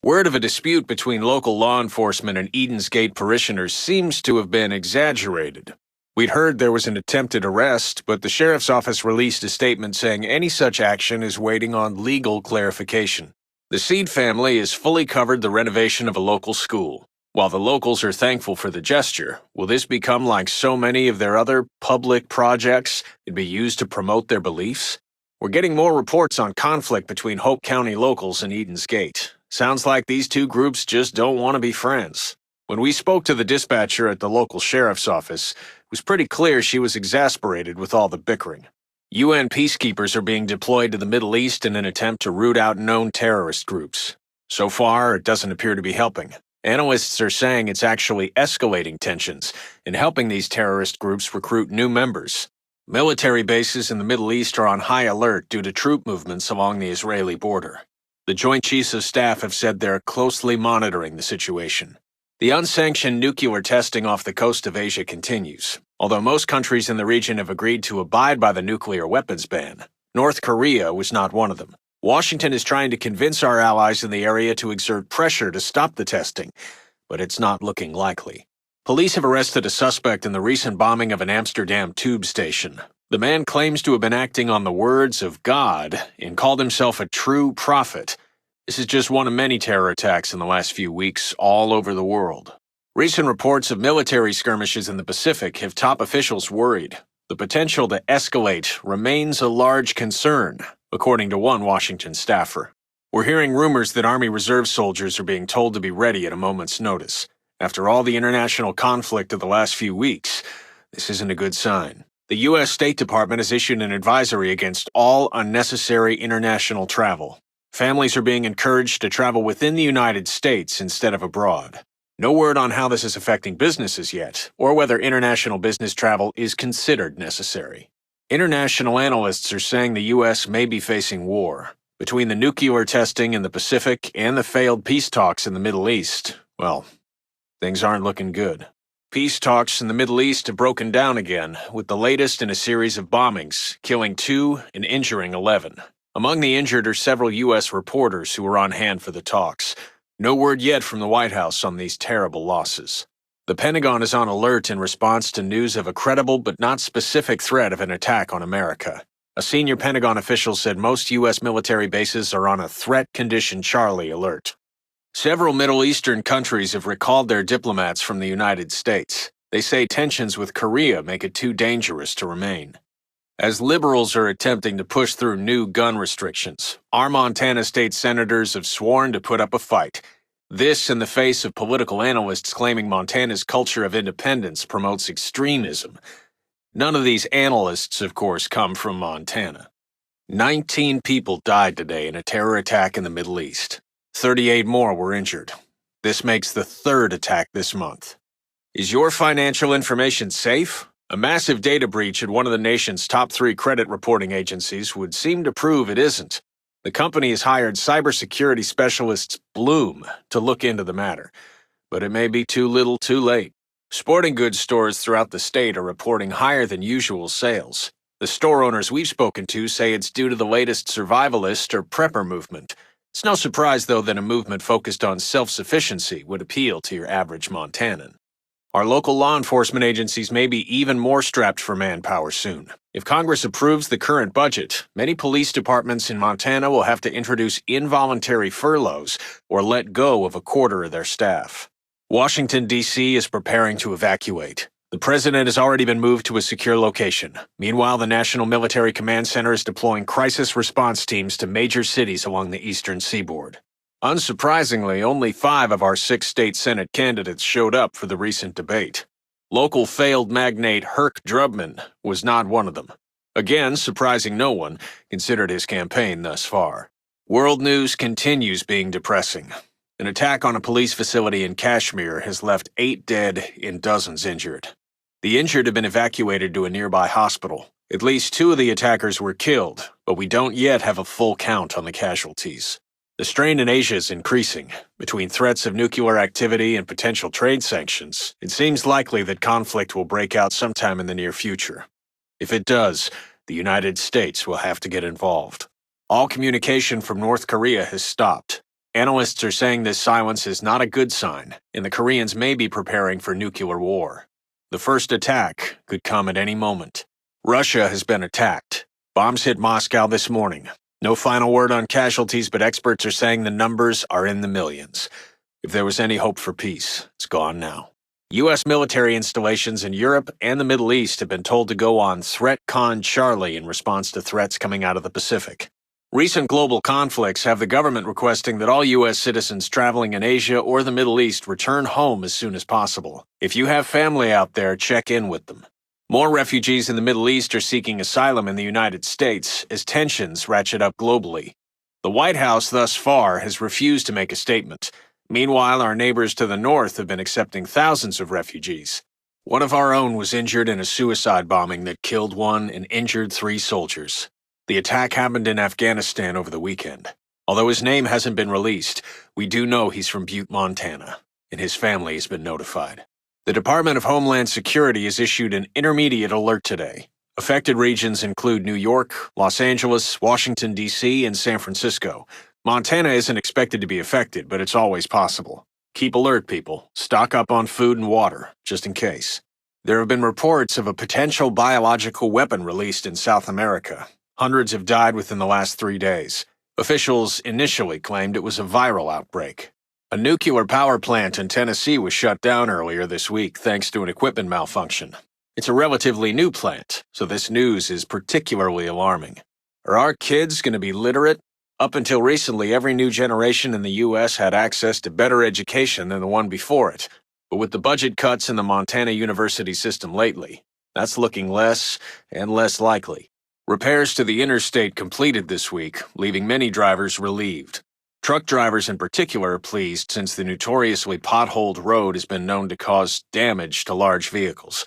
Word of a dispute between local law enforcement and Eden's Gate parishioners seems to have been exaggerated. We'd heard there was an attempted arrest, but the sheriff's office released a statement saying any such action is waiting on legal clarification. The Seed family has fully covered the renovation of a local school. While the locals are thankful for the gesture, will this become like so many of their other public projects and be used to promote their beliefs? We're getting more reports on conflict between Hope County locals and Eden's Gate. Sounds like these two groups just don't want to be friends. When we spoke to the dispatcher at the local sheriff's office, it was pretty clear she was exasperated with all the bickering. UN peacekeepers are being deployed to the Middle East in an attempt to root out known terrorist groups. So far, it doesn't appear to be helping. Analysts are saying it's actually escalating tensions and helping these terrorist groups recruit new members. Military bases in the Middle East are on high alert due to troop movements along the Israeli border. The Joint Chiefs of Staff have said they're closely monitoring the situation. The unsanctioned nuclear testing off the coast of Asia continues. Although most countries in the region have agreed to abide by the nuclear weapons ban, North Korea was not one of them. Washington is trying to convince our allies in the area to exert pressure to stop the testing, but it's not looking likely. Police have arrested a suspect in the recent bombing of an Amsterdam tube station. The man claims to have been acting on the words of God and called himself a true prophet. This is just one of many terror attacks in the last few weeks all over the world. Recent reports of military skirmishes in the Pacific have top officials worried. The potential to escalate remains a large concern, according to one Washington staffer. We're hearing rumors that Army Reserve soldiers are being told to be ready at a moment's notice. After all the international conflict of the last few weeks, this isn't a good sign. The U.S. State Department has issued an advisory against all unnecessary international travel. Families are being encouraged to travel within the United States instead of abroad. No word on how this is affecting businesses yet, or whether international business travel is considered necessary. International analysts are saying the U.S. may be facing war. Between the nuclear testing in the Pacific and the failed peace talks in the Middle East, well, things aren't looking good. Peace talks in the Middle East have broken down again, with the latest in a series of bombings, killing 2 and injuring 11. Among the injured are several U.S. reporters who were on hand for the talks. No word yet from the White House on these terrible losses. The Pentagon is on alert in response to news of a credible but not specific threat of an attack on America. A senior Pentagon official said most U.S. military bases are on a Threat Condition Charlie alert. Several Middle Eastern countries have recalled their diplomats from the United States. They say tensions with Korea make it too dangerous to remain. As liberals are attempting to push through new gun restrictions, our Montana state senators have sworn to put up a fight. This in the face of political analysts claiming Montana's culture of independence promotes extremism. None of these analysts, of course, come from Montana. 19 people died today in a terror attack in the Middle East. 38 more were injured. This makes the 3rd attack this month. Is your financial information safe? A massive data breach at one of the nation's top 3 credit reporting agencies would seem to prove it isn't. The company has hired cybersecurity specialists Bloom to look into the matter, but it may be too little too late. Sporting goods stores throughout the state are reporting higher than usual sales. The store owners we've spoken to say it's due to the latest survivalist or prepper movement. It's no surprise, though, that a movement focused on self-sufficiency would appeal to your average Montanan. Our local law enforcement agencies may be even more strapped for manpower soon. If Congress approves the current budget, many police departments in Montana will have to introduce involuntary furloughs or let go of a quarter of their staff. Washington, D.C. is preparing to evacuate. The president has already been moved to a secure location. Meanwhile, the National Military Command Center is deploying crisis response teams to major cities along the eastern seaboard. Unsurprisingly, only 5 of our 6 state Senate candidates showed up for the recent debate. Local failed magnate Herc Drubman was not one of them. Again, surprising no one, considered his campaign thus far. World news continues being depressing. An attack on a police facility in Kashmir has left 8 dead and dozens injured. The injured have been evacuated to a nearby hospital. At least 2 of the attackers were killed, but we don't yet have a full count on the casualties. The strain in Asia is increasing. Between threats of nuclear activity and potential trade sanctions, it seems likely that conflict will break out sometime in the near future. If it does, the United States will have to get involved. All communication from North Korea has stopped. Analysts are saying this silence is not a good sign, and the Koreans may be preparing for nuclear war. The first attack could come at any moment. Russia has been attacked. Bombs hit Moscow this morning. No final word on casualties, but experts are saying the numbers are in the millions. If there was any hope for peace, it's gone now. U.S. military installations in Europe and the Middle East have been told to go on Threat Con Charlie in response to threats coming out of the Pacific. Recent global conflicts have the government requesting that all U.S. citizens traveling in Asia or the Middle East return home as soon as possible. If you have family out there, check in with them. More refugees in the Middle East are seeking asylum in the United States as tensions ratchet up globally. The White House thus far has refused to make a statement. Meanwhile, our neighbors to the north have been accepting thousands of refugees. One of our own was injured in a suicide bombing that killed 1 and injured 3 soldiers. The attack happened in Afghanistan over the weekend. Although his name hasn't been released, we do know he's from Butte, Montana, and his family has been notified. The Department of Homeland Security has issued an intermediate alert today. Affected regions include New York, Los Angeles, Washington, D.C., and San Francisco. Montana isn't expected to be affected, but it's always possible. Keep alert, people. Stock up on food and water, just in case. There have been reports of a potential biological weapon released in South America. Hundreds have died within the last 3 days. Officials initially claimed it was a viral outbreak. A nuclear power plant in Tennessee was shut down earlier this week thanks to an equipment malfunction. It's a relatively new plant, so this news is particularly alarming. Are our kids going to be literate? Up until recently, every new generation in the U.S. had access to better education than the one before it. But with the budget cuts in the Montana university system lately, that's looking less and less likely. Repairs to the interstate completed this week, leaving many drivers relieved. Truck drivers in particular are pleased since the notoriously potholed road has been known to cause damage to large vehicles.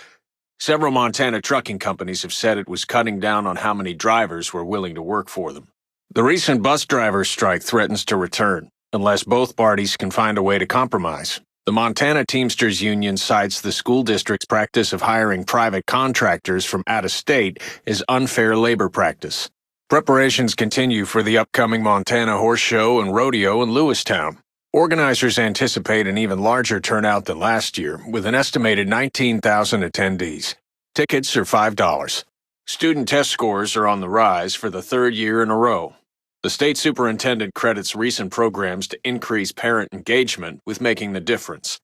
Several Montana trucking companies have said it was cutting down on how many drivers were willing to work for them. The recent bus drivers' strike threatens to return, unless both parties can find a way to compromise. The Montana Teamsters Union cites the school district's practice of hiring private contractors from out of state as unfair labor practice. Preparations continue for the upcoming Montana Horse Show and Rodeo in Lewistown. Organizers anticipate an even larger turnout than last year, with an estimated 19,000 attendees. Tickets are $5. Student test scores are on the rise for the 3rd year in a row. The state superintendent credits recent programs to increase parent engagement with making the difference.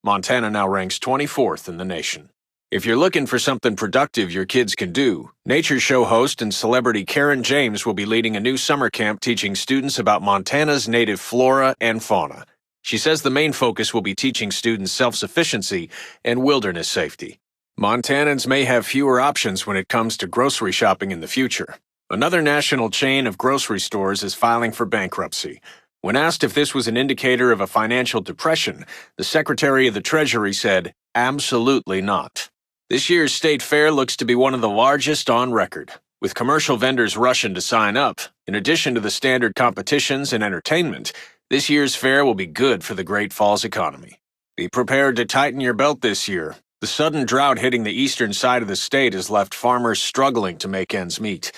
Montana now ranks 24th in the nation. If you're looking for something productive your kids can do, nature show host and celebrity Karen James will be leading a new summer camp teaching students about Montana's native flora and fauna. She says the main focus will be teaching students self-sufficiency and wilderness safety. Montanans may have fewer options when it comes to grocery shopping in the future. Another national chain of grocery stores is filing for bankruptcy. When asked if this was an indicator of a financial depression, the Secretary of the Treasury said, "Absolutely not." This year's state fair looks to be one of the largest on record, with commercial vendors rushing to sign up. In addition to the standard competitions and entertainment, this year's fair will be good for the Great Falls economy. Be prepared to tighten your belt this year. The sudden drought hitting the eastern side of the state has left farmers struggling to make ends meet.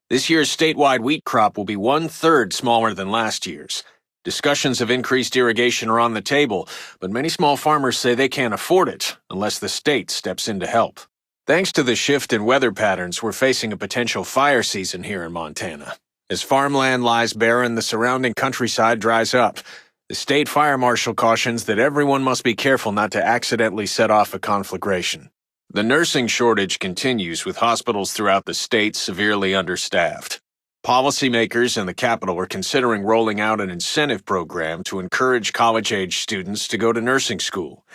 This year's statewide wheat crop will be 1/3 smaller than last year's. Discussions of increased irrigation are on the table, but many small farmers say they can't afford it unless the state steps in to help. Thanks to the shift in weather patterns, we're facing a potential fire season here in Montana. As farmland lies barren, the surrounding countryside dries up. The state fire marshal cautions that everyone must be careful not to accidentally set off a conflagration. The nursing shortage continues, with hospitals throughout the state severely understaffed. Policymakers in the capital are considering rolling out an incentive program to encourage college-age students to go to nursing school.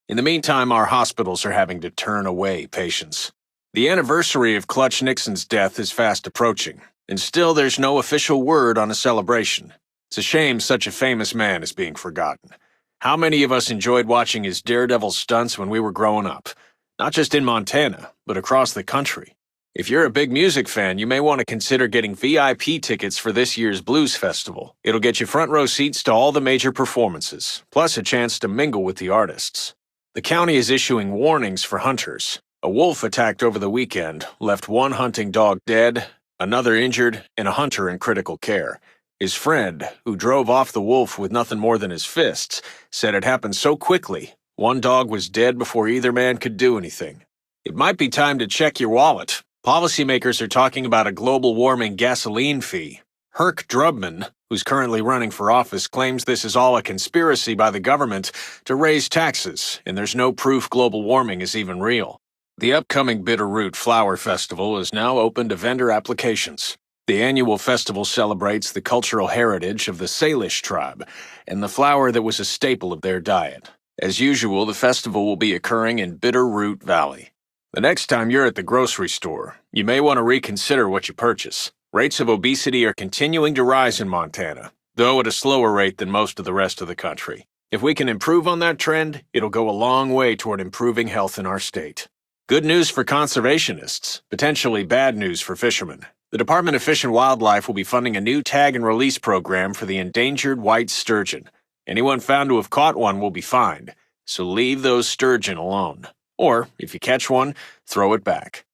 In the meantime, our hospitals are having to turn away patients. The anniversary of Clutch Nixon's death is fast approaching, and still there's no official word on a celebration. It's a shame such a famous man is being forgotten. How many of us enjoyed watching his daredevil stunts when we were growing up? Not just in Montana, but across the country. If you're a big music fan, you may want to consider getting VIP tickets for this year's Blues Festival. It'll get you front row seats to all the major performances, plus a chance to mingle with the artists. The county is issuing warnings for hunters. A wolf attacked over the weekend, left one hunting dog dead, another injured, and a hunter in critical care. His friend, who drove off the wolf with nothing more than his fists, said it happened so quickly, one dog was dead before either man could do anything. It might be time to check your wallet. Policymakers are talking about a global warming gasoline fee. Herc Drubman, who's currently running for office, claims this is all a conspiracy by the government to raise taxes, and there's no proof global warming is even real. The upcoming Bitterroot Flower Festival is now open to vendor applications. The annual festival celebrates the cultural heritage of the Salish tribe and the flower that was a staple of their diet. As usual, the festival will be occurring in Bitterroot Valley. The next time you're at the grocery store, you may want to reconsider what you purchase. Rates of obesity are continuing to rise in Montana, though at a slower rate than most of the rest of the country. If we can improve on that trend, it'll go a long way toward improving health in our state. Good news for conservationists, potentially bad news for fishermen. The Department of Fish and Wildlife will be funding a new tag and release program for the endangered white sturgeon. Anyone found to have caught one will be fined, so leave those sturgeon alone. Or, if you catch one, throw it back.